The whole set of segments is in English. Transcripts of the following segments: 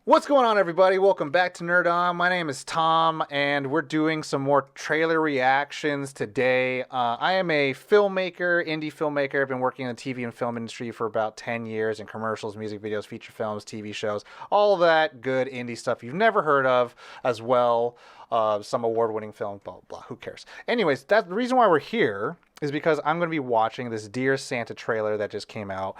What's going on, everybody? Welcome back to Nerd On. My name is Tom, and we're doing some more trailer reactions today. I am a filmmaker, indie filmmaker. I've been working in the TV and film industry for about 10 years in commercials, music videos, feature films, TV shows, all that good indie stuff you've never heard of as well. Some award-winning film, blah, blah, blah. Who cares? Anyways, the reason why we're here is because I'm going to be watching this Dear Santa trailer that just came out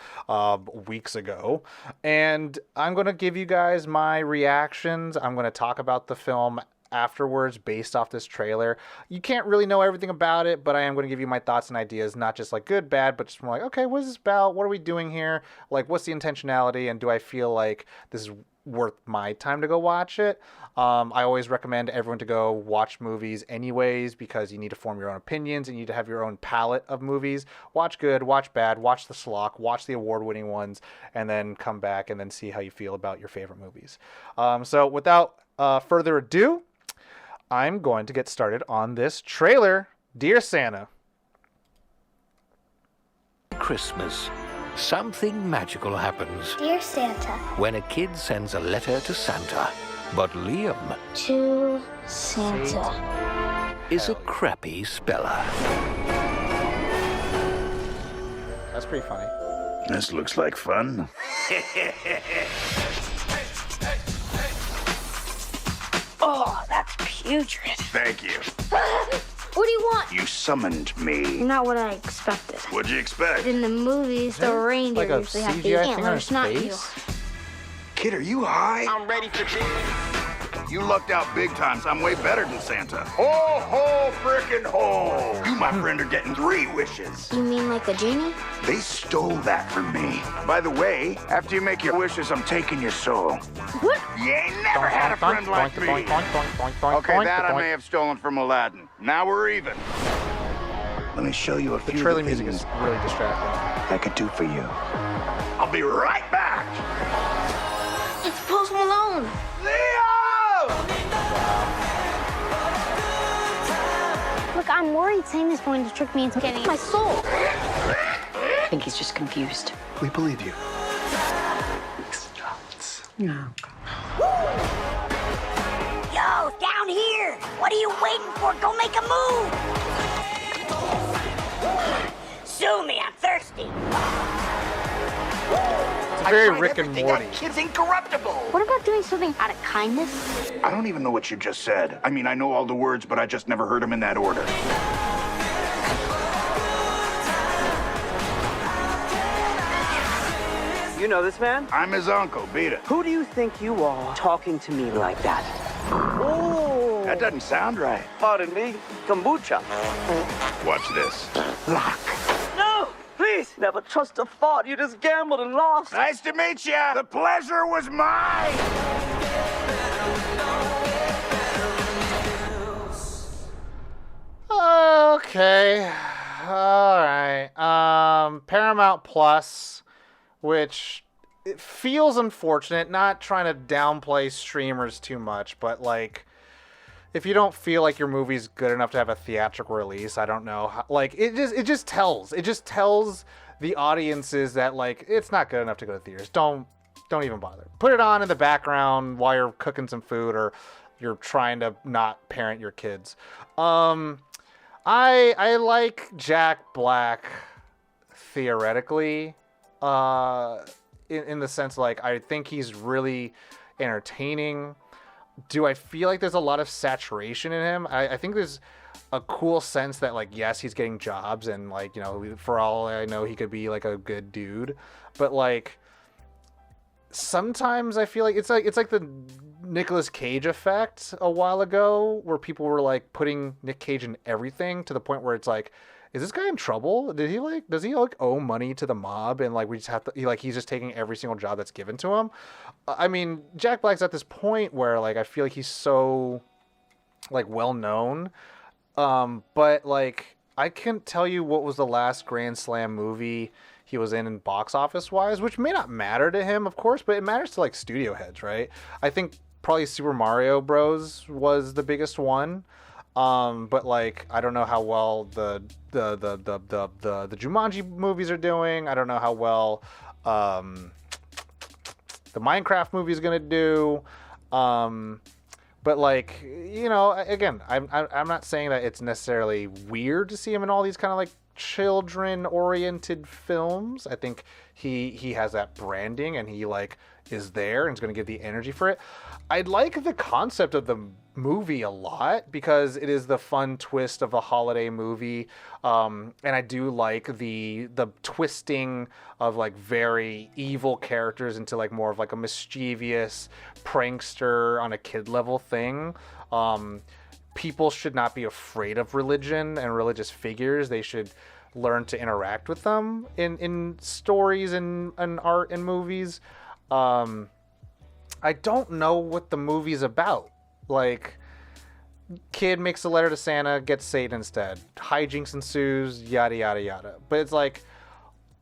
weeks ago. And I'm going to give you guys my reactions. I'm going to talk about the film afterwards based off this trailer. You can't really know everything about it, but I am going to give you my thoughts and ideas, not just like good, bad, but just more like, okay, what is this about? What are we doing here? Like, what's the intentionality? And do I feel like this is worth my time to go watch it? I always recommend everyone to go watch movies anyways, because you need to form your own opinions and you need to have your own palette of movies. Watch good, watch bad, watch the schlock, watch the award-winning ones, and then come back and then see how you feel about your favorite movies. So without further ado, I'm going to get started on this trailer. Dear Santa. Christmas, something magical happens Dear Santa. when a kid sends a letter to Santa. But Liam To Santa. is a crappy speller. That's pretty funny. This looks like fun. Oh, that's putrid. Thank you. What do you want? You summoned me. Not what I expected. What'd you expect? In the movies, the reindeer like a usually have the CGI thing on antlers, his not face? Kid, are you high? I'm ready for this. You lucked out big time, so I'm way better than Santa. Ho, ho, frickin' ho. You, my friend, are getting 3 wishes. you. You mean like a genie? They stole that from me. By the way, after you make your wishes, I'm taking your soul. What? You ain't never had a friend like me. Okay, that I may have stolen from Aladdin. Now we're even. Let me show you a The few trailer of the music things is really distracting. I could do for you. I'll be right back. It's Post Malone. Leo! Look, I'm worried Santa's going to trick me into getting my soul. I think he's just confused. We believe you. Yo, down here! What are you waiting for? Go make a move! Sue me, I'm thirsty. It's very Rick and Morty. Kid's incorruptible. What about doing something out of kindness? I don't even know what you just said. I mean, I know all the words, but I just never heard them in that order. You know this man? I'm his uncle. Beat it. Who do you think you are talking to me like that? Oh, That doesn't sound right. pardon me, kombucha. Watch this. Lock. No, please, never trust a thought. You just gambled and lost. Nice to meet you. The pleasure was mine. Okay. All right. Paramount Plus, which it feels unfortunate, not trying to downplay streamers too much, but like if you don't feel like your movie's good enough to have a theatrical release, I don't know. Like it just tells the audiences that like it's not good enough to go to theaters. Don't even bother. Put it on in the background while you're cooking some food or you're trying to not parent your kids. I like Jack Black theoretically, in the sense like I think he's really entertaining. Do I feel like there's a lot of saturation in him? I think there's a cool sense that like yes, he's getting jobs and like, you know, for all I know he could be like a good dude, but like sometimes I feel like it's like the Nicolas Cage effect a while ago where people were like putting Nick Cage in everything to the point where it's like, is this guy in trouble? Does he owe money to the mob and like we just have to he's just taking every single job that's given to him? I mean, Jack Black's at this point where like I feel like he's so like well known, but like I can't tell you what was the last Grand Slam movie he was in box office wise, which may not matter to him, of course, but it matters to like studio heads, right? I think probably Super Mario Bros was the biggest one. But like I don't know how well the Jumanji movies are doing. I don't know how well the Minecraft movie is gonna do. But like, you know, again, I'm not saying that it's necessarily weird to see him in all these kind of like children-oriented films. I think he has that branding, and he like is there and is going to give the energy for it. I like the concept of the movie a lot because it is the fun twist of a holiday movie, and I do like the twisting of like very evil characters into like more of like a mischievous prankster on a kid level thing. People should not be afraid of religion and religious figures. They should learn to interact with them in stories and art and movies. I don't know what the movie's about. Like, kid makes a letter to Santa, gets Satan instead. Hijinks ensues, yada, yada, yada. But it's like,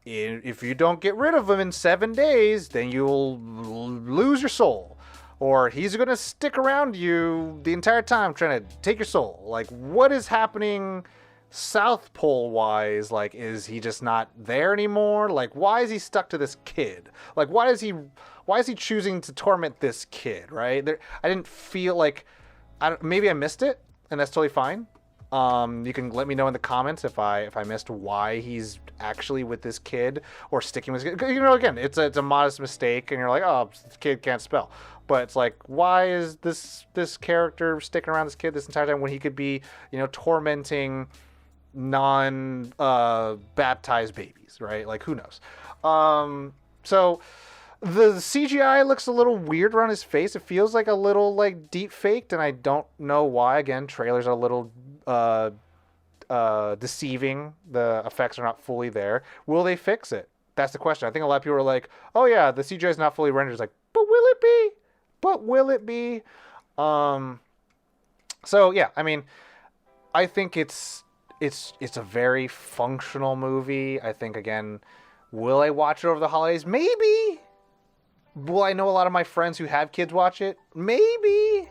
if you don't get rid of him in 7 days, then you'll lose your soul. Or he's going to stick around you the entire time trying to take your soul. Like, what is happening South Pole-wise? Like, is he just not there anymore? Like, why is he stuck to this kid? Like, why is he choosing to torment this kid, right? I didn't feel like... maybe I missed it, and that's totally fine. You can let me know in the comments if I missed why he's actually with this kid or sticking with this kid. You know, again, it's a modest mistake, and you're like, oh, this kid can't spell. But it's like, why is this character sticking around this kid this entire time when he could be, you know, tormenting non-baptized babies, right? Like, who knows? So the CGI looks a little weird around his face. It feels like a little like deep faked, and I don't know why. Again, trailers are a little deceiving. The effects are not fully there. Will they fix it? That's the question. I think a lot of people are like, oh yeah, the CGI is not fully rendered. It's like, but will it be? But will it be? So yeah, I mean, I think it's a very functional movie. I think, again, will I watch it over the holidays? Maybe. Will I know a lot of my friends who have kids watch it? Maybe.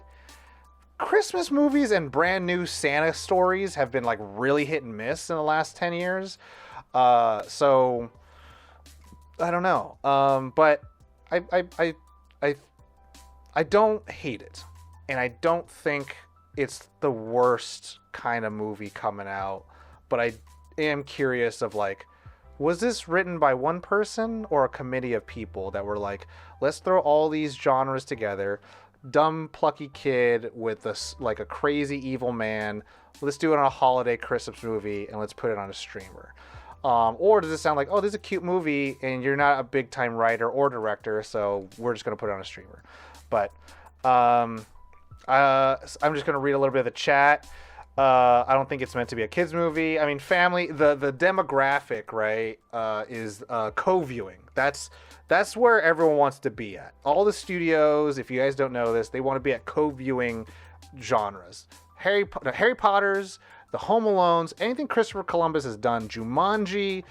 Christmas movies and brand new Santa stories have been like really hit and miss in the last 10 years. So I don't know. But I don't hate it. And I don't think it's the worst kind of movie coming out. But I am curious of like, was this written by one person or a committee of people that were like, let's throw all these genres together, dumb plucky kid with a crazy evil man, let's do it on a holiday Christmas movie and let's put it on a streamer? Or does it sound like, oh, this is a cute movie and you're not a big time writer or director, so we're just going to put it on a streamer? But I'm just going to read a little bit of the chat. I don't think it's meant to be a kids movie. I mean, family, the demographic, right, is co-viewing. That's where everyone wants to be at. All the studios, if you guys don't know this, they want to be at co-viewing genres. Harry Potter's, the Home Alones, anything Christopher Columbus has done, Jumanji.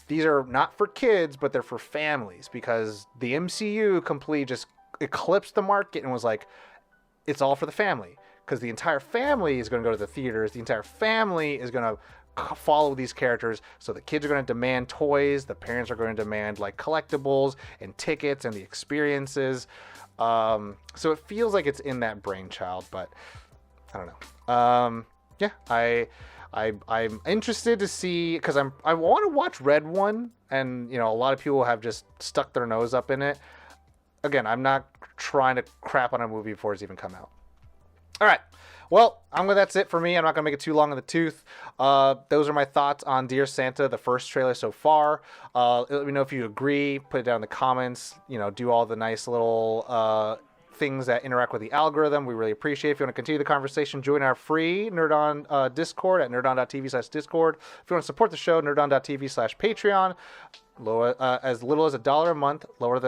These are not for kids, but they're for families because the MCU completely just eclipsed the market and was like, it's all for the family. Because the entire family is going to go to the theaters. The entire family is going to follow these characters. So the kids are going to demand toys. The parents are going to demand like collectibles and tickets and the experiences. So it feels like it's in that brainchild, but I don't know. Yeah, I'm interested to see, because I want to watch Red One, and you know, a lot of people have just stuck their nose up in it. Again, I'm not trying to crap on a movie before it's even come out. All right. Well, that's it for me. I'm not going to make it too long in the tooth. Those are my thoughts on Dear Santa, the first trailer so far. Let me know if you agree. Put it down in the comments. You know, do all the nice little things that interact with the algorithm. We really appreciate it. If you want to continue the conversation, join our free Nerd On Discord at nerdon.tv/Discord. If you want to support the show, nerdon.tv/Patreon. As little as $1 a month, more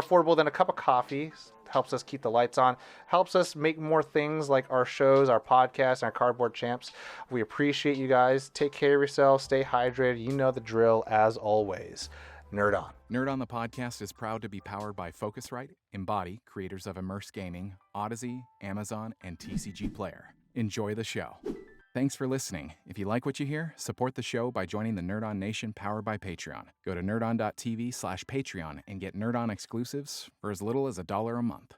affordable than a cup of coffee. Helps us keep the lights on, helps us make more things like our shows, our podcasts, and our Cardboard Champs. We appreciate you guys. Take care of yourselves. Stay hydrated. You know the drill as always. Nerd On. Nerd On the Podcast is proud to be powered by Focusrite, Embody, creators of Immerse Gaming, Odyssey, Amazon, and TCG Player. Enjoy the show. Thanks for listening. If you like what you hear, support the show by joining the Nerd On Nation powered by Patreon. Go to nerdon.tv/Patreon and get Nerd On exclusives for as little as $1 a month.